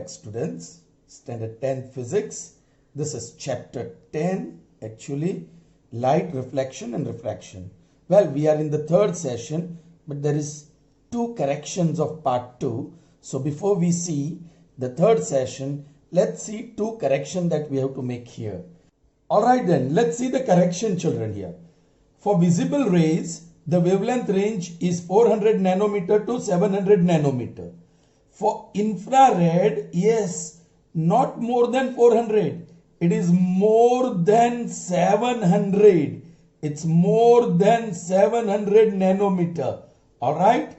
back, students. Standard 10 Physics. This is chapter 10, actually, light reflection and refraction. Well, we are in the third session, but there is two corrections of part 2. So before we see the third session, let's see two corrections that we have to make here. Alright then, let's see the correction, children, here. For visible rays, the wavelength range is 400 nanometer to 700 nanometer. For infrared, yes, not more than 400. It is more than 700. It's more than 700 nanometer. Alright?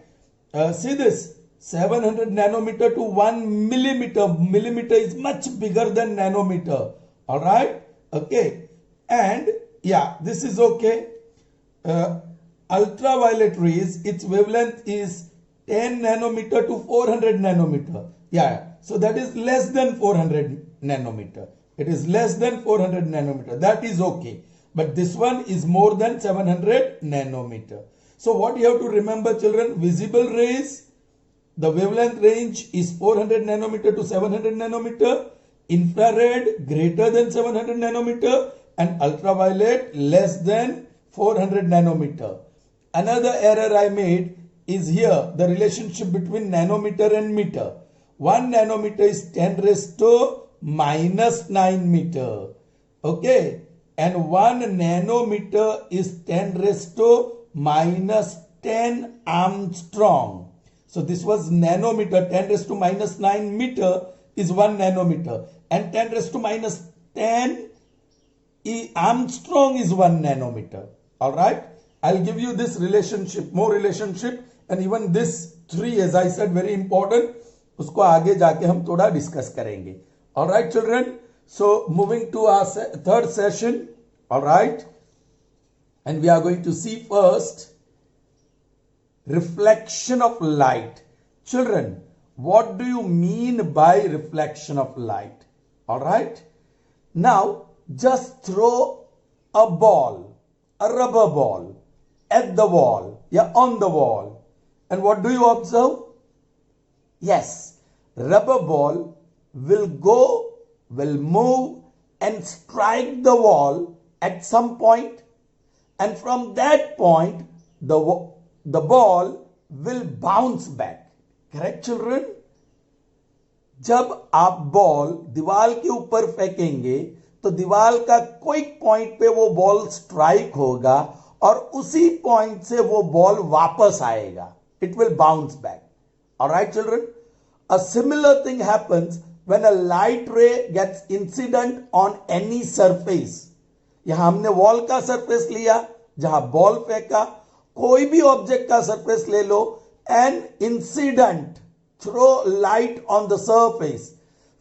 See this. 700 nanometer to 1 millimeter. Millimeter is much bigger than nanometer. Alright? Okay. And yeah, this is okay. Ultraviolet rays, its wavelength is 10 nanometer to 400 nanometer. Yeah, so that is less than 400 nanometer. It is less than 400 nanometer. That is okay. But this one is more than 700 nanometer. So what you have to remember, children, visible rays, the wavelength range is 400 nanometer to 700 nanometer. Infrared greater than 700 nanometer and ultraviolet less than 400 nanometer. Another error I made is here the relationship between nanometer and meter. 1 nanometer is 10 raised to minus 9 meter. Okay. And 1 nanometer is 10 raised to minus 10 Armstrong. So this was nanometer. 10 raised to minus 9 meter is 1 nanometer. And 10 raised to minus 10 Armstrong is 1 nanometer. Alright. I'll give you this relationship, more relationship. And even this 3, as I said, very important. उसको आगे जाके हम थोड़ा discuss करेंगे. All right, children. So moving to our third session. All right. And we are going to see first reflection of light. Children, what do you mean by reflection of light? All right. Now, just throw a ball, a rubber ball at the wall, yeah, on the wall. And what do you observe? Yes, rubber ball will go, will move and strike the wall at some point. And from that point, the ball will bounce back. Correct, children? जब आप ball दीवार के ऊपर फेंकेंगे तो दीवार का कोई पॉइंट पे वो बॉल स्ट्राइक होगा और उसी पॉइंट से वो बॉल वापस आएगा. It will bounce back. Alright, children? A similar thing happens when a light ray gets incident on any surface. यहां हमने वॉल का सरफेस लिया, जहां बॉल फेंका, कोई भी ऑब्जेक्ट का सरफेस ले लो, and incident, throw light on the surface.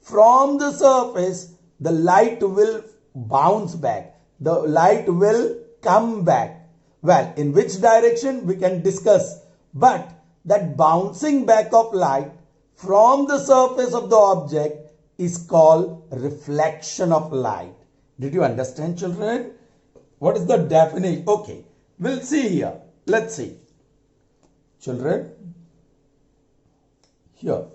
From the surface, the light will bounce back. The light will come back. Well, in which direction we can discuss. But that bouncing back of light from the surface of the object is called reflection of light. Did you understand, children? What is the definition? Okay, we'll see here. Let's see. Children, here.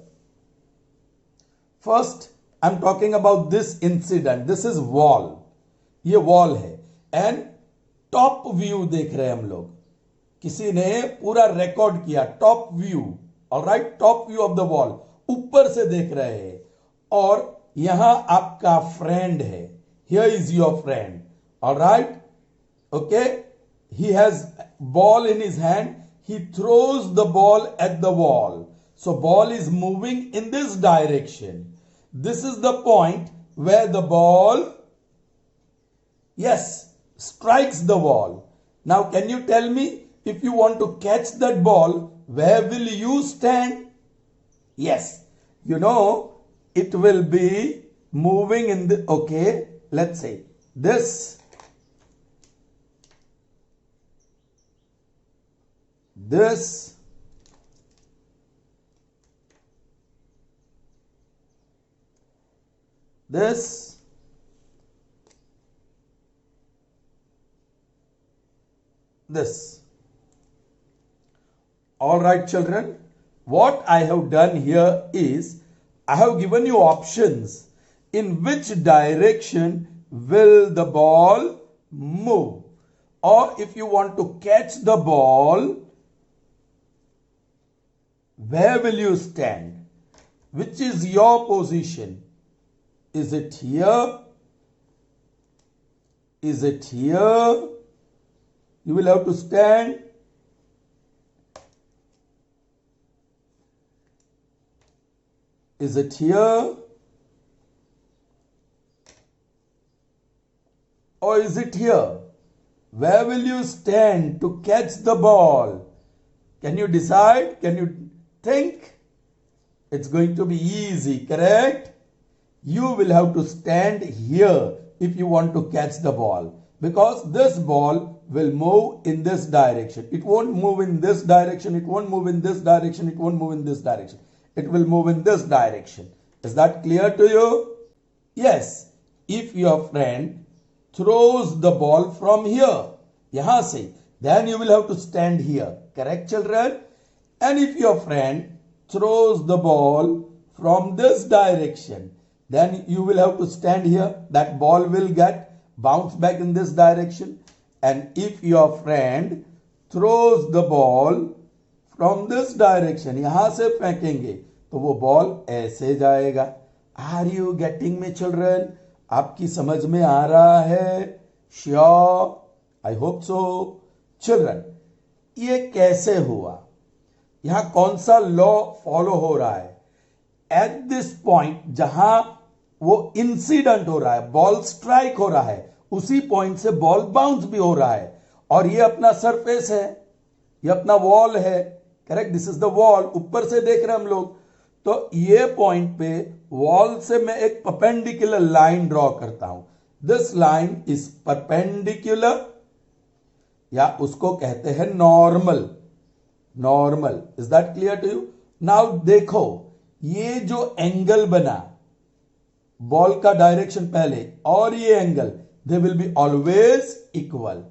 First, I'm talking about this incident. This is wall. ये wall है. And top view देख रहे हैं हम लोग. किसी ने पूरा रिकॉर्ड किया top view. Alright, top view of the wall, ऊपर से देख रहे हैं. और यहां आपका फ्रेंड है. Here is your friend. Alright, okay. He has ball in his hand. He throws the ball at the wall. So ball is moving in this direction. This is the point where the ball, yes, strikes the wall. Now can you tell me, if you want to catch that ball, where will you stand? Yes, you know, it will be moving in the, okay, let's say this. This. This. This. All right, children, what I have done here is I have given you options. In which direction will the ball move? Or if you want to catch the ball, where will you stand? Which is your position? Is it here? Is it here? You will have to stand. Is it here? Or is it here? Where will you stand to catch the ball? Can you decide? Can you think? It's going to be easy, correct? You will have to stand here if you want to catch the ball, because this ball will move in this direction. It won't move in this direction. It won't move in this direction. It won't move in this direction. It will move in this direction. Is that clear to you? Yes. If your friend throws the ball from here, yahan se, then you will have to stand here. Correct, children? And if your friend throws the ball from this direction, then you will have to stand here. That ball will get bounced back in this direction. And if your friend throws the ball from this direction, yahan se फेंकेंगे तो वो ball ऐसे जाएगा. Are you getting me, children? आपकी समझ में आ रहा है? Sure? I hope so. Children, ये कैसे हुआ? यहां कौन सा लॉ फॉलो हो रहा है? एट दिस पॉइंट जहां वो इंसिडेंट हो रहा है, बॉल स्ट्राइक हो रहा है, उसी पॉइंट से बॉल बाउंस भी हो रहा है. और ये अपना सरफेस है, ये अपना वॉल है. Correct? This is the wall. ऊपर से देख रहे हैं हम लोग. तो ये पॉइंट पे वॉल से मैं एक परपेंडिकुलर लाइन ड्रॉ करता हूं. दिस लाइन इज परपेंडिकुलर, या उसको कहते हैं normal. Normal. Is that clear to you? Now देखो, ये जो एंगल बना बॉल का डायरेक्शन पहले और ये angle, they will be always equal.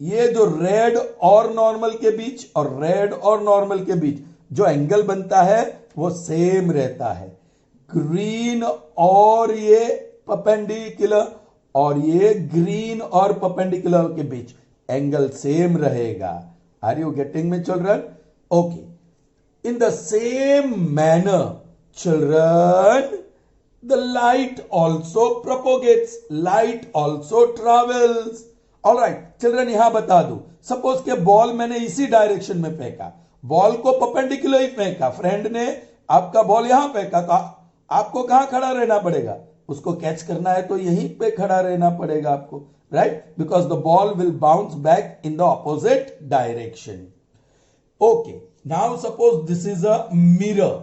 ये जो रेड और नॉर्मल के बीच और रेड और नॉर्मल के बीच जो एंगल बनता है वो सेम रहता है. ग्रीन और ये परपेंडिकुलर और ये ग्रीन और परपेंडिकुलर के बीच एंगल सेम रहेगा. Are you getting me, children? Okay. In the same manner, children, the light also propagates. Light also travels. All right, children, यहां बता दूं. सपोज के बॉल मैंने इसी डायरेक्शन में फेंका, बॉल को परपेंडिकुलर ही फेंका, फ्रेंड ने आपका बॉल यहां फेंका, तो आपको कहां खड़ा रहना पड़ेगा? उसको कैच करना है तो यहीं पे खड़ा रहना पड़ेगा आपको, right? Because the ball will bounce back in the opposite direction. Okay. Now suppose this is a mirror,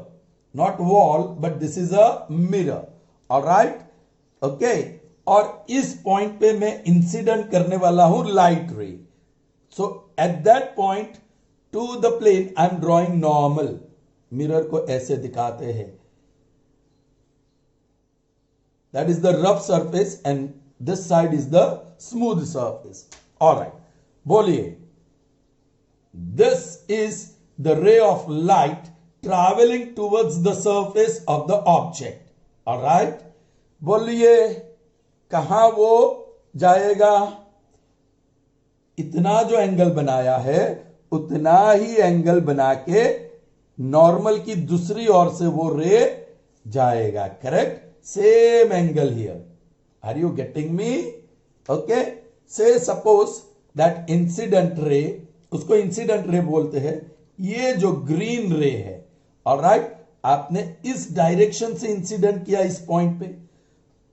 not wall, but this is a mirror. All right? Okay. और इस पॉइंट पे मैं इंसिडेंट करने वाला हूं light ray. So at that point to the plane I am drawing normal. Mirror को ऐसे दिखाते हैं. That is the rough surface and this side is the smooth surface. Alright, बोलिए. This is the ray of light traveling towards the surface of the object. All right? बोलिए, कहां वो जाएगा? इतना जो एंगल बनाया है उतना ही एंगल बना के नॉर्मल की दूसरी ओर से वो रे जाएगा. Correct? Same angle here. Are you getting me? Okay. Say suppose that incident ray, उसको इंसिडेंट रे बोलते हैं. ये जो ग्रीन रे है, ऑलराइट, आपने इस डायरेक्शन से इंसिडेंट किया इस पॉइंट पे,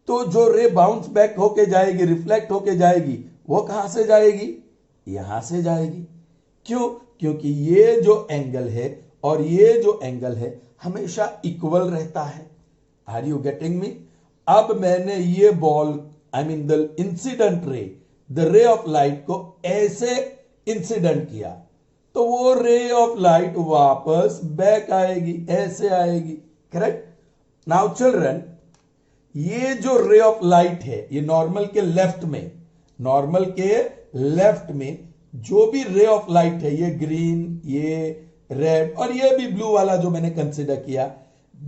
तो जो रे बाउंस बैक होके जाएगी, रिफ्लेक्ट होके जाएगी, वो कहां से जाएगी? यहां से जाएगी. क्यों? क्योंकि ये जो एंगल है और ये जो एंगल है हमेशा इक्वल रहता है. Are you getting me? अब मैंने ये ball, I mean the incident ray, the ray of light को ऐसे इंसिडेंट किया, तो वो रे ऑफ लाइट वापस बैक आएगी, ऐसे आएगी. करेक्ट? नाउ चिल्ड्रन, ये जो रे ऑफ लाइट है, ये नॉर्मल के लेफ्ट में, नॉर्मल के लेफ्ट में जो भी रे ऑफ लाइट है, ये ग्रीन, ये रेड और ये भी ब्लू वाला जो मैंने कंसिडर किया,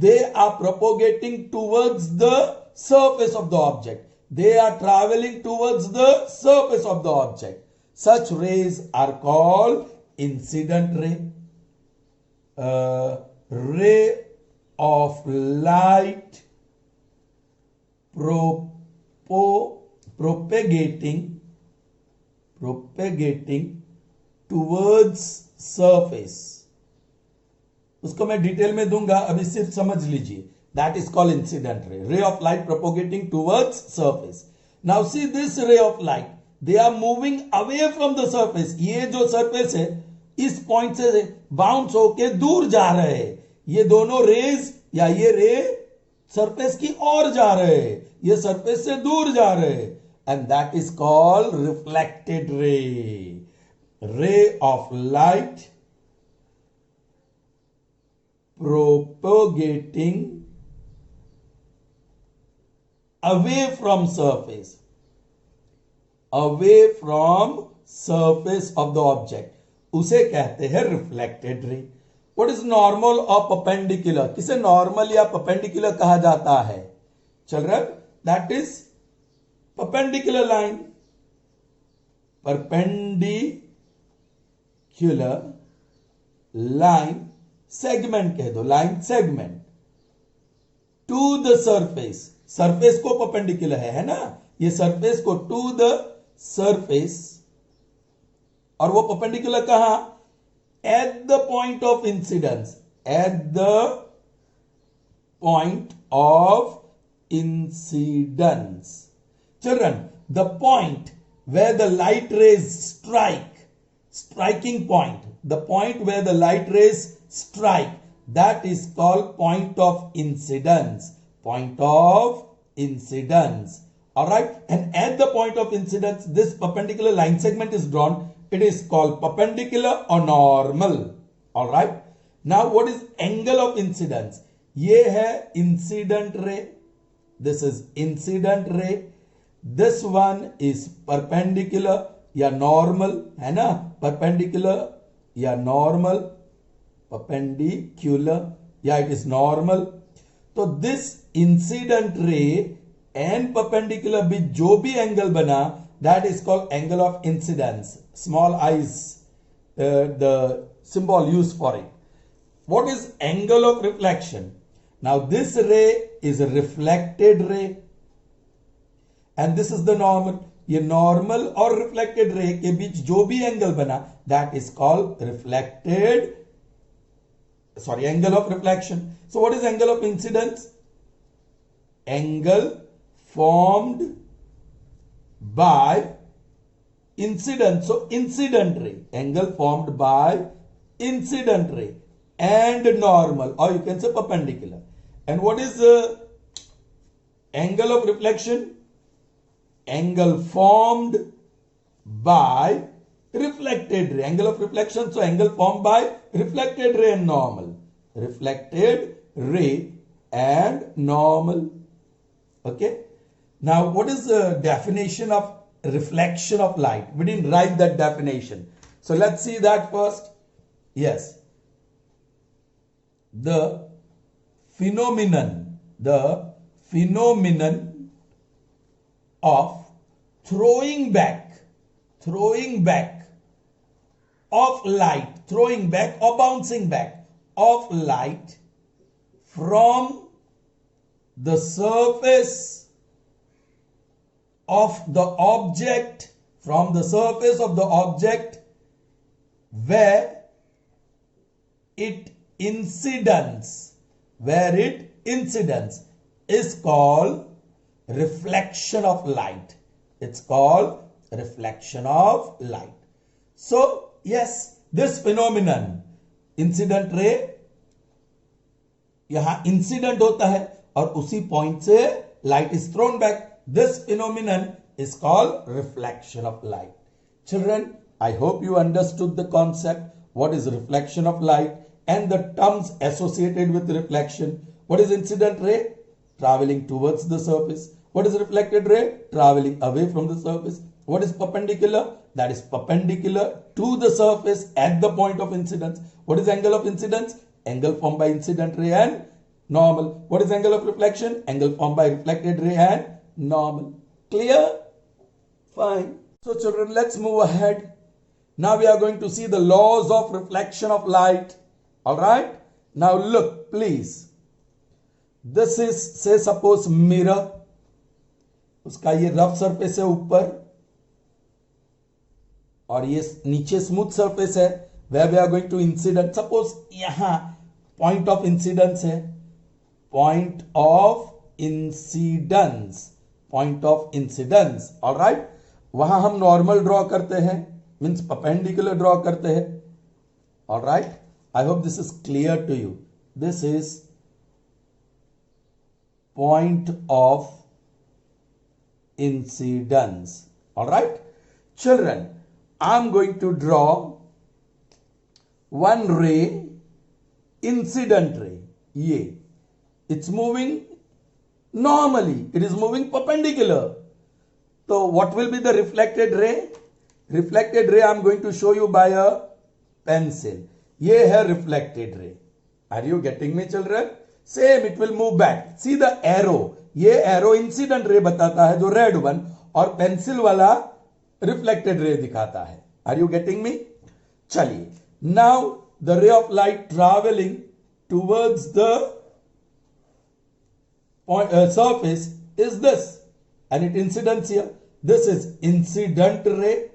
they are propagating towards the surface of the object. They are traveling towards the surface of the object. Such rays are called incident ray. Ray of light propagating towards surface. उसको मैं detail में दूंगा, अभी सिर्फ समझ लीजिए. That is called incident ray. Ray of light propagating towards surface. Now see this ray of light. They are moving away from the surface. ये जो surface है, इस पॉइंट से बाउंस होके दूर जा रहे हैं. ये दोनों रेज या ये रे सरफेस की ओर जा रहे हैं, ये सरफेस से दूर जा रहे हैं. And that is called reflected ray. रे of light propagating away from surface of the object, उसे कहते हैं reflected ray. What is normal और परपेंडिकुलर? किसे नॉर्मल या परपेंडिकुलर कहा जाता है children? That is perpendicular line. Perpendicular line segment कह दो, line segment to the surface. Surface को परपेंडिकुलर है ना, ये सरफेस को टू द सरफेस, और वो परपेंडिकुलर कहां? At the point of incidence. At the point of incidence. Children, the point where the light rays striking point, the point where the light rays strike, that is called point of incidence. Point of incidence. All right. And at the point of incidence, this perpendicular line segment is drawn. It is called perpendicular or normal. All right. Now, what is angle of incidence? ये है incident ray. This is incident ray. This one is perpendicular या normal, है ना? Perpendicular या normal, perpendicular या it is normal. तो this incident ray and perpendicular बीच जो भी एंगल बना, that is called angle of incidence. Small i is the symbol used for it. What is angle of reflection? Now this ray is a reflected ray and this is the normal. ये normal और reflected ray के बीच जो भी angle बना, that is called angle of reflection. So what is angle of incidence? Angle formed by incident. So incident ray, angle formed by incident ray and normal, और you can say perpendicular. And what is angle of reflection? Angle formed by reflected ray. Angle of reflection, so angle formed by reflected ray and normal. Reflected ray and normal. Okay. Now, what is the definition of reflection of light? We didn't write that definition. So let's see that first. Yes. The phenomenon of throwing back of light, throwing back or bouncing back of light from the surface of the object, where it incidence is called reflection of light. It's called reflection of light. So yes, this phenomenon, incident ray, यहां incident होता है और उसी point से light is throne back. This phenomenon is called reflection of light. Children, I hope you understood the concept. What is reflection of light and the terms associated with reflection. What is incident ray? Traveling towards the surface. What is reflected ray? Traveling away from the surface. What is perpendicular? That is perpendicular to the surface at the point of incidence. What is angle of incidence? Angle formed by incident ray and normal. What is angle of reflection? Angle formed by reflected ray and normal. Clear? Fine. So children, let's move ahead. Now we are going to see the laws of reflection of light. All right? Now look, please. This is, say suppose, mirror. उसका ये rough surface है ऊपर और ये नीचे smooth surface है. Where we are going to incident. Suppose यहां point of incidence है. Point of incidence. Point of incidence. All right? वहां हम नॉर्मल ड्रॉ करते हैं, मीन्स परपेंडिकुलर ड्रॉ करते हैं. All right? I hope this is clear to you. This is point of incidence. All right? Children, I'm going to draw one ray, incident ray. ये. It's moving normally. It is moving perpendicular. So what will be the reflected ray? Reflected ray I'm going to show you by a pencil. ये है reflected ray. Are you getting me, children? Same, it will move back. See the arrow. ये arrow incident ray बताता है जो red one, और pencil वाला reflected ray दिखाता है. Are you getting me? चलिए. Now the ray of light traveling towards the surface is this, and it incidents here. This is incident ray.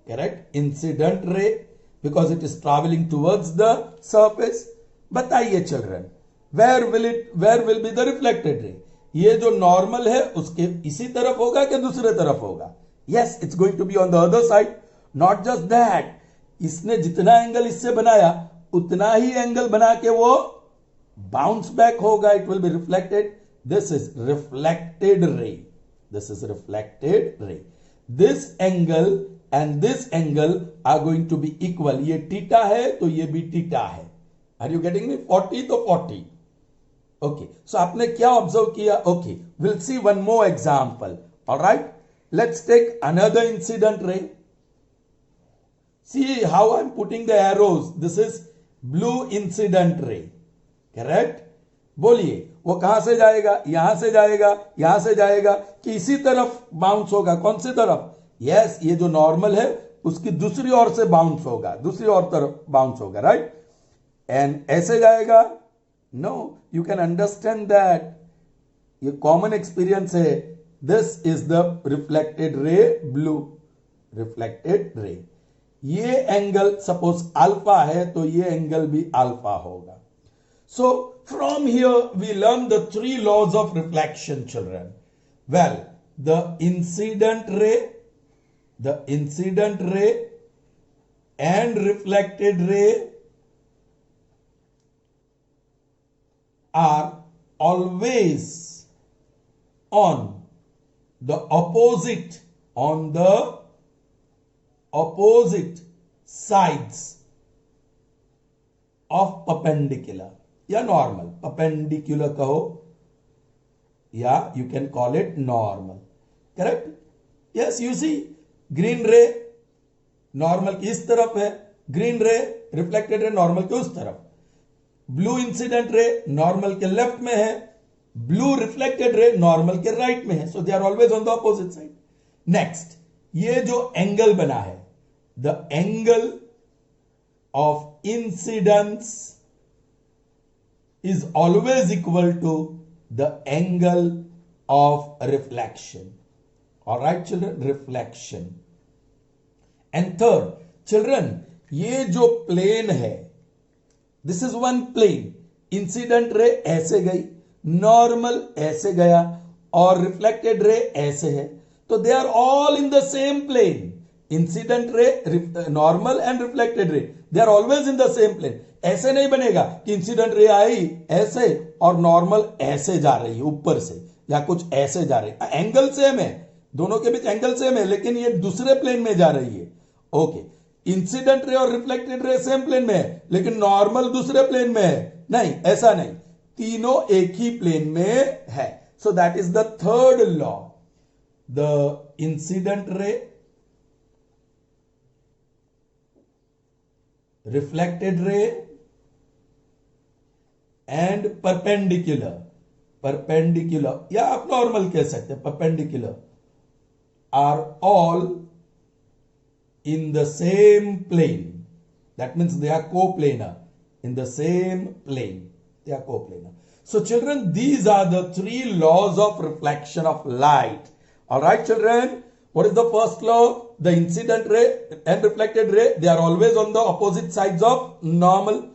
Correct? Incident ray, because it is traveling towards the surface. बताइए children, where will be the reflected ray? ये जो normal है उसके इसी तरफ होगा कि दूसरे तरफ होगा? Yes, it's going to be on the other side. Not just that, इसने जितना एंगल इससे बनाया उतना ही एंगल बना के वो बाउंस बैक होगा. It will be reflected. This is reflected ray. This is reflected ray. This angle and this angle are going to be equal. ये थीटा है तो ये भी थीटा है. Are you getting me? 40 तो 40. Okay. So आपने क्या ऑब्जर्व किया? Okay. We'll see one more example. All right. Let's take another incident ray. See how I'm putting the arrows. This is blue incident ray. Correct? बोलिए वो कहां से जाएगा? यहां से जाएगा, यहां से जाएगा कि इसी तरफ बाउंस होगा? कौन सी तरफ? यस, ये जो नॉर्मल है उसकी दूसरी ओर से बाउंस होगा, दूसरी ओर तरफ बाउंस होगा. राइट? एंड ऐसे जाएगा? No, you can understand that. ये कॉमन एक्सपीरियंस है. This is the reflected ray, blue reflected ray. ये एंगल सपोज अल्फा है तो ये एंगल भी अल्फा होगा. So from here we learn the three laws of reflection, children. Well, the incident ray and reflected ray are always on the opposite sides of perpendicular. या normal, perpendicular कहो या you can call it normal. Correct? Yes, you see green ray normal की इस तरफ है, green रे reflected ray normal के उस तरफ, ब्लू इंसिडेंट रे नॉर्मल के लेफ्ट में है, ब्लू रिफ्लेक्टेड रे नॉर्मल के राइट में है. So they are always on the opposite side. Next, ये जो एंगल बना है, the angle of incidence is always equal to the angle of reflection. All right, children, reflection. And third, children, ये जो plane है, this is one plane. Incident ray ऐसे गई, normal ऐसे गया और reflected ray ऐसे है, तो they are all in the same plane. Incident ray, normal and reflected ray, they are always in the same plane. ऐसे नहीं बनेगा कि इंसिडेंट रे आई ऐसे और नॉर्मल ऐसे जा रही है ऊपर से, या कुछ ऐसे जा रही है. एंगल सेम है, दोनों के बीच एंगल सेम है, लेकिन ये दूसरे प्लेन में जा रही है. ओके, इंसिडेंट रे और रिफ्लेक्टेड रे सेम प्लेन में है, लेकिन नॉर्मल दूसरे प्लेन में है. नहीं, ऐसा नहीं, तीनों एक ही प्लेन में है. So that is the third law. The incident ray, reflected ray and perpendicular या आप नॉर्मल कह सकते हैं, perpendicular are all in the same plane. That means they are coplanar. In the same plane. They are coplanar. So children, these are the three laws of reflection of light. Alright children, what is the first law? The incident ray and reflected ray, they are always on the opposite sides of normal.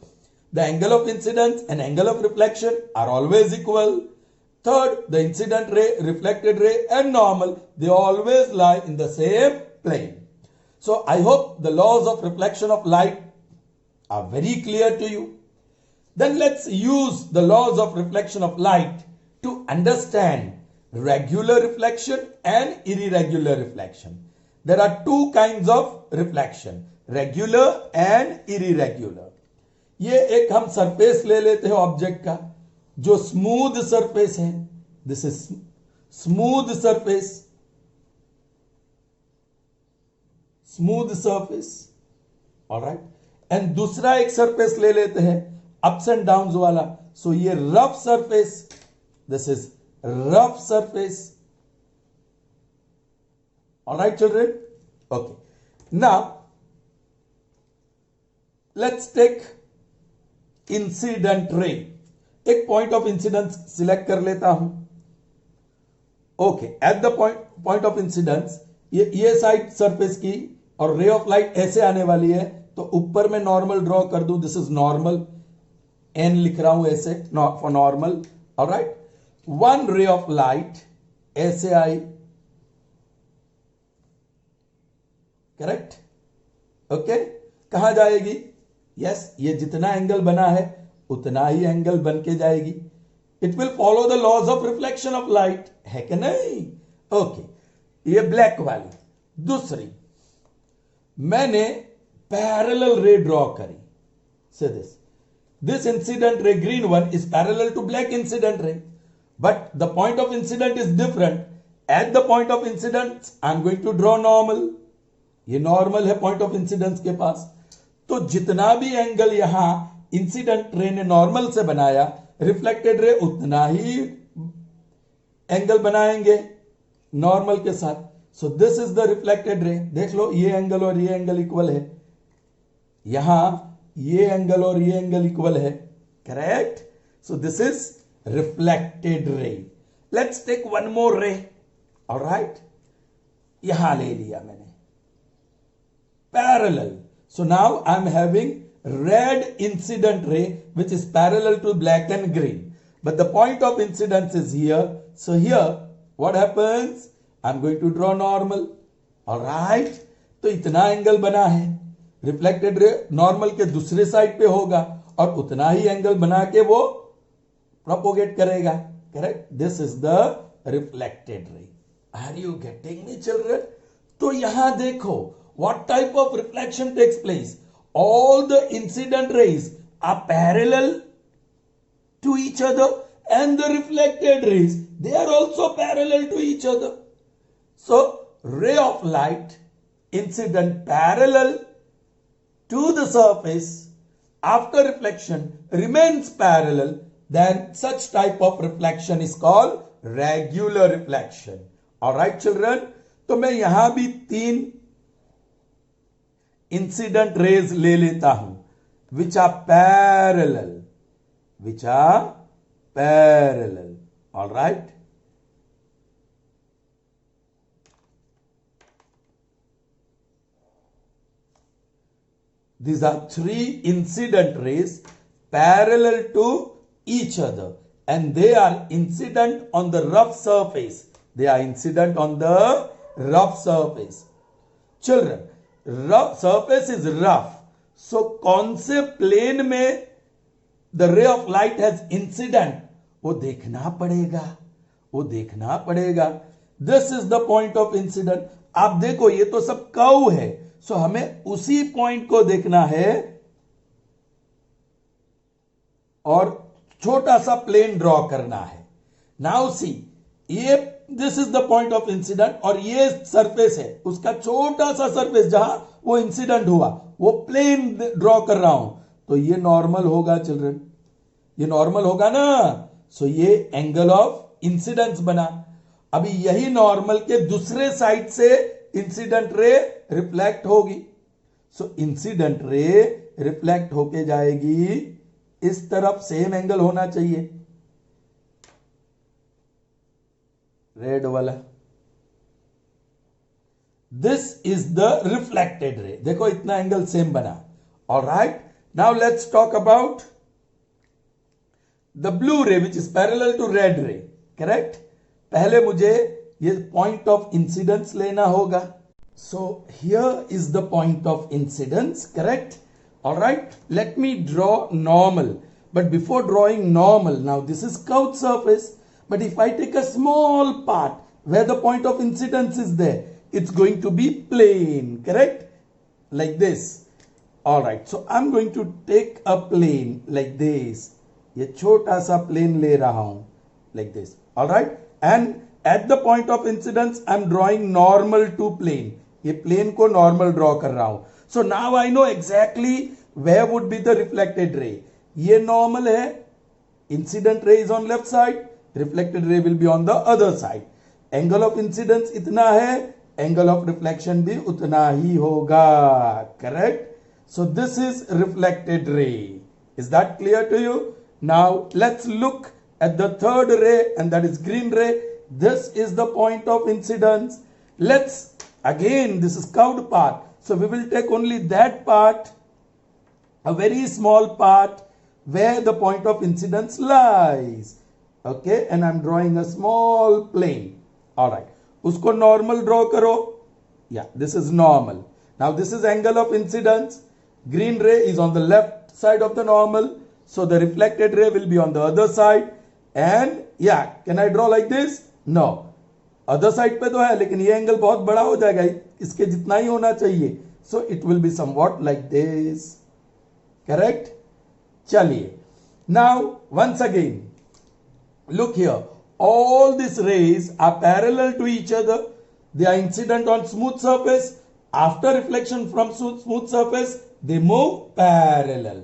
The angle of incidence and angle of reflection are always equal. Third, the incident ray, reflected ray and normal, they always lie in the same plane. So I hope the laws of reflection of light are very clear to you. Then let's use the laws of reflection of light to understand regular reflection and irregular reflection. There are two kinds of reflection, regular and irregular. ये एक हम surface ले लेते हैं object का जो smooth surface है. This is smooth surface. Smooth surface. Alright. And दूसरा एक सरफेस ले लेते हैं अप्स एंड डाउन्स वाला. सो ये rough surface. This is rough surface. Alright children. Okay. Now let's take incident ray. एक पॉइंट ऑफ इंसिडेंस सिलेक्ट कर लेता हूं. Okay. At the point of incidence ये साइड सरफेस की और रे ऑफ लाइट ऐसे आने वाली है, तो ऊपर में नॉर्मल ड्रॉ कर दूं. This is normal. एन लिख रहा हूं ऐसे फॉर नॉर्मल. ऑलराइट. वन रे ऑफ लाइट ऐसे आई. करेक्ट. ओके. कहां जाएगी? यस, ये जितना एंगल बना है उतना ही एंगल बन के जाएगी. It will follow the laws of reflection of light. है कि नहीं? ओके. ये ब्लैक वाली. दूसरी मैंने पैरेलल रे ड्रॉ करी. Say this incident ray green one is parallel to black incident ray, but the point of incident is different. At the point of incident I am going to draw normal. ये normal है point of incidence के पास. तो जितना भी angle यहां incident ray ने normal से बनाया, रिफ्लेक्टेड रे उतना ही एंगल बनाएंगे नॉर्मल के साथ. सो दिस इज द रिफ्लेक्टेड रे. देख लो, ये एंगल और ये एंगल इक्वल है. यहां ये एंगल और ये एंगल इक्वल है. Correct. So this is reflected ray. Let's take one more ray. Alright. यहां ले लिया मैंने parallel. So now I am having red incident ray which is parallel to black and green. But the point of incidence is here. So here what happens? I am going to draw normal. Alright. तो इतना angle बना है. Reflected ray normal के दूसरे side पे होगा और उतना ही एंगल बना के वो प्रोपोगेट करेगा. Correct. This is the reflected ray. Are you getting me children? तो यहां देखो what type of reflection takes place. All the incident rays are parallel to each other, and the reflected rays, they are also parallel to each other. So ray of light incident parallel to the surface after reflection remains parallel, then such type of reflection is called regular reflection. All right children. तो मैं यहां भी तीन incident raise ले लेता हूं which are parallel. All right. These are three incident rays parallel to each other, and they are incident on the rough surface. They are incident on the rough surface. Children, rough surface is rough. So कौन से plane में the ray of light has incident, वो देखना पड़ेगा. This is the point of incident. आप देखो ये तो सब कर्व है. सो हमें उसी पॉइंट को देखना है और छोटा सा प्लेन ड्रॉ करना है. नाउ सी, ये this is the point of incident और ये सरफेस है, उसका छोटा सा सरफेस जहां वो इंसिडेंट हुआ, वो प्लेन ड्रॉ कर रहा हूं. तो ये नॉर्मल होगा चिल्ड्रन. ये नॉर्मल होगा ना, सो ये एंगल ऑफ इंसिडेंस बना। अभी यही नॉर्मल के दूसरे साइड से इंसिडेंट रे रिफ्लेक्ट होगी, सो इंसिडेंट रे रिफ्लेक्ट होके जाएगी इस तरफ, सेम एंगल होना चाहिए, रेड वाला। This is the reflected ray, देखो इतना एंगल सेम बना। Alright, now let's talk about the blue ray which is parallel to red ray, correct. पहले मुझे ये पॉइंट ऑफ इंसिडेंस लेना होगा, so here is the point of incidence, correct. Alright, let me draw normal, but before drawing normal, now this is curved surface, but if I take a small part where the point of incidence is there, it's going to be plane, correct, like this. All right, so I'm going to take a plane like this, ये छोटा सा plane ले रहा हूं like this. All right, and at the point of incidence I'm drawing normal to plane, ये plane को normal draw कर रहा हूं. So now I know exactly where would be the reflected ray. ये नॉर्मल है, incident ray is on left side, reflected ray will be on the other side. Angle of incidence इतना है, angle of reflection भी उतना ही होगा, correct. So this is reflected ray. Is that clear to you? Now let's look at the third ray and that is green ray. This is the point of incidence. Let's again, this is curved part, so we will take only that part, a very small part where the point of incidence lies, okay, and I'm drawing a small plane. All right, usko normal draw karo. Yeah, this is normal. Now this is angle of incidence. Green ray is on the left side of the normal, so the reflected ray will be on the other side. And yeah, can I draw like this? No, other side पे तो है, लेकिन ये angle बहुत बड़ा हो जाएगा, इसके जितना ही होना चाहिए, so it will be somewhat like this, correct? चलिए, now once again look here, all these rays are parallel to each other, they are incident on smooth surface. After reflection from smooth surface they move parallel.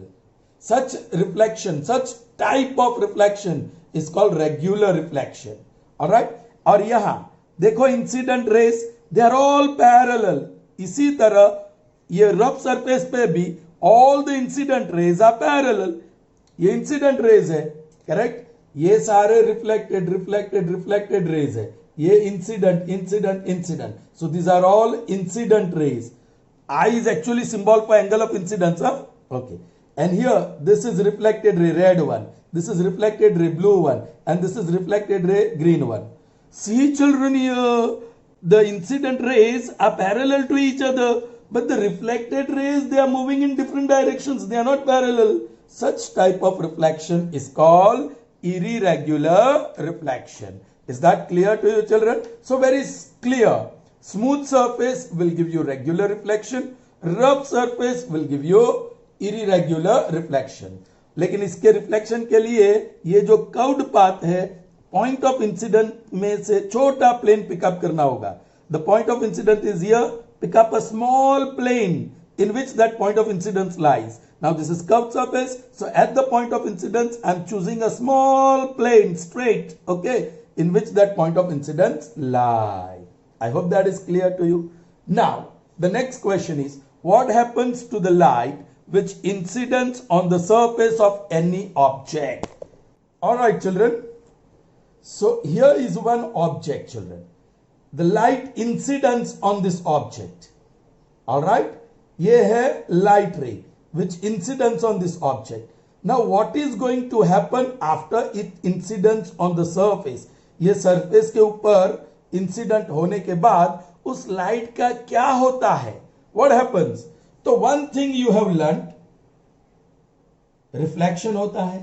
Such reflection, such type of reflection is called regular reflection. All right, और यहां देखो incident rays, they are all parallel. इसी तरह ये rough surface पे भी all the incident rays are parallel. ये incident rays है, correct? ये सारे reflected rays है, ये incident. So these are all incident rays. I is actually symbol for angle of incidence, huh? Okay. And here this is reflected ray red one, this is reflected ray blue one, and this is reflected ray green one. See children, here the incident rays are parallel to each other, but the reflected rays, they are moving in different directions, they are not parallel. Such type of reflection is called irregular reflection. Is that clear to you children? So very clear. Smooth surface will give you regular reflection, rough surface will give you irregular reflection. लेकिन इसके reflection के लिए ये जो curved path है, point of incident में से छोटा प्लेन पिकअप करना होगा. The point of incident is here. Pick up a small plane in which that point of incidence lies. Now this is curved surface, so at the point of incidence I'm choosing a small plane straight, okay, in which that point of incidence lies. I hope that is clear to you. Now the next question is, what happens to the light which incidents on the surface of any object? All right children, so here is one object children. The light incidence on this object. All right, ये है light ray which incidents on this object. Now what is going to happen after it incidents on the surface? ये surface के ऊपर incident होने के बाद उस light का क्या होता है? What happens? तो one thing you have learned, reflection होता है,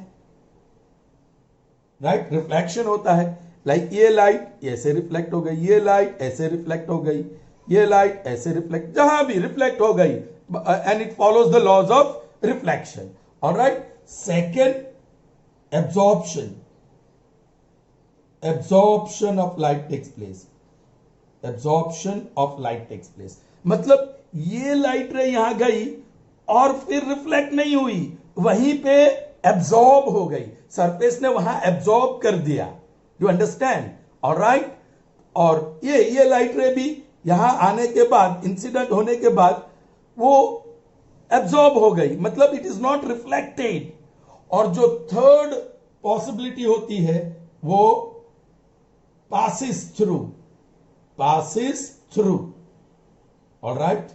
right? Reflection होता है. लाइक ये लाइट ऐसे रिफ्लेक्ट हो गई, ये लाइट ऐसे रिफ्लेक्ट हो गई, ये लाइट ऐसे रिफ्लेक्ट, जहां भी रिफ्लेक्ट हो गई, and it follows the laws of reflection. Alright, second, absorption. Absorption of light takes place. Absorption of light takes place मतलब ये लाइट रे यहां गई और फिर रिफ्लेक्ट नहीं हुई, वहीं पे एब्जॉर्ब हो गई, सरफेस ने वहां एब्जॉर्ब कर दिया, यू अंडरस्टैंड, ऑलराइट। और ये लाइट रे भी यहां आने के बाद, इंसिडेंट होने के बाद वो एब्जॉर्ब हो गई, मतलब इट इज नॉट रिफ्लेक्टेड। और जो थर्ड पॉसिबिलिटी होती है वो passes through, all right।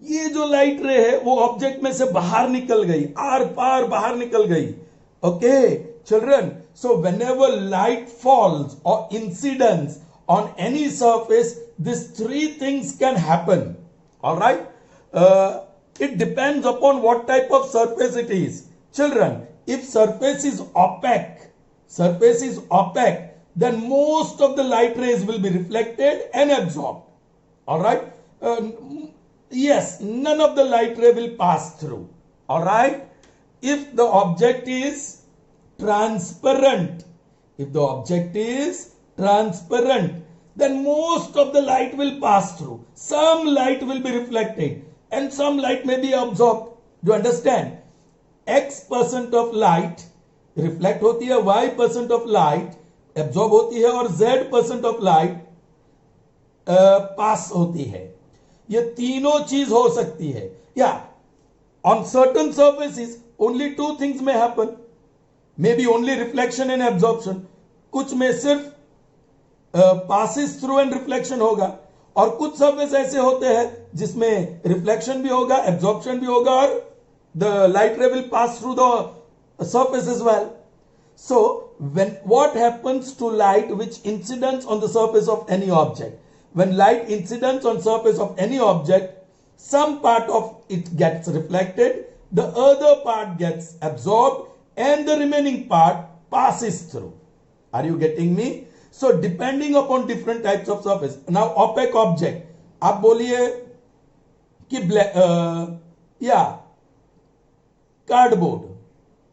ये जो लाइट रे है वो ऑब्जेक्ट में से बाहर निकल गई, आर पार बाहर निकल गई, okay children. So whenever light falls और incidence on any surface, these three things can happen, all right। It depends upon what type of surface it is, children। If surface is opaque, then most of the light rays will be reflected and absorbed, all right। Yes, none of the light ray will pass through, all right। If the object is transparent, then most of the light will pass through, some light will be reflected and some light may be absorbed, you understand। X% of light reflect होती है, Y% of light absorb होती है और Z% of light पास होती है। ये तीनों चीज हो सकती है, या on certain surfaces only two things may happen, maybe only reflection and absorption। कुछ में सिर्फ passes through and reflection होगा, और कुछ सर्फेस ऐसे होते हैं जिसमें रिफ्लेक्शन भी होगा, एब्जॉर्प्शन भी होगा, और the light ray will pass through the surface as well। So what happens to light which incidents on the surface of any object? When light incidents on surface of any object, some part of it gets reflected, the other part gets absorbed, and the remaining part passes through। Are you getting me? So depending upon different types of surface। Now opaque object, आप बोलिए कि या cardboard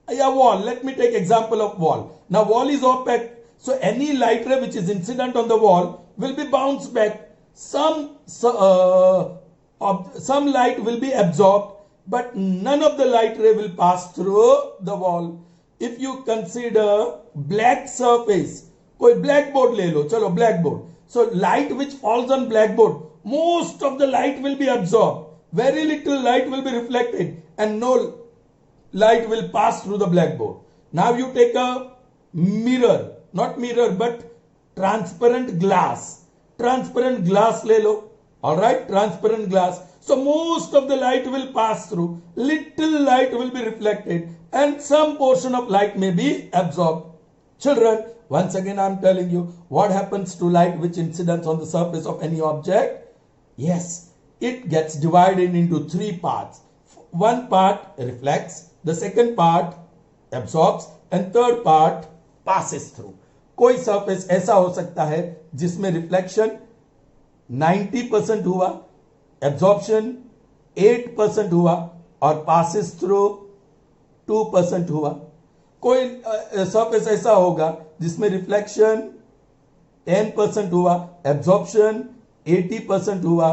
या wall, let me take example of wall। Now wall is opaque, so any light ray which is incident on the wall will be bounced back, some light will be absorbed, but none of the light ray will pass through the wall। If you consider black surface, कोई blackboard ले लो, चलो blackboard, so light which falls on blackboard, most of the light will be absorbed, very little light will be reflected, and no light will pass through the blackboard। Now you take a mirror, not mirror but transparent glass ले लो, all right, transparent glass, so most of the light will pass through, little light will be reflected, and some portion of light may be absorbed। Children, once again I am telling you what happens to light which incidents on the surface of any object. Yes, it gets divided into three parts, one part reflects, the second part absorbs, and third part passes through। कोई surface ऐसा हो सकता है जिसमें reflection 90% हुआ, absorption 8% हुआ, और passes through 2% हुआ। कोई सरफेस ऐसा होगा जिसमें रिफ्लेक्शन 10% हुआ, एब्जॉर्प्शन 80% हुआ,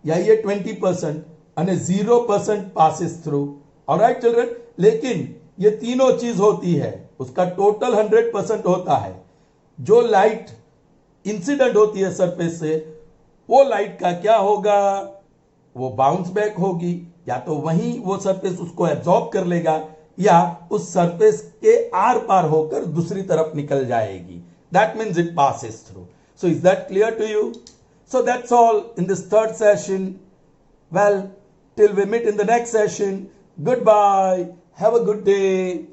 या ये 20% અને 0% पासिस थ्रू, ऑलराइट चिल्ड्रन। लेकिन ये तीनों चीज होती है, उसका टोटल 100% होता है। जो लाइट इंसिडेंट होती है सरफेस से, वो लाइट का क्या होगा, वो बाउंस बैक होगी, या तो वहीं वो सरफेस उसको एब्जॉर्ब कर लेगा, या उस सरफेस के आर पार होकर दूसरी तरफ निकल जाएगी। That means it passes through. So is that clear to you? So that's all in this third session. Well, till we meet in the next session, goodbye. Have a good day.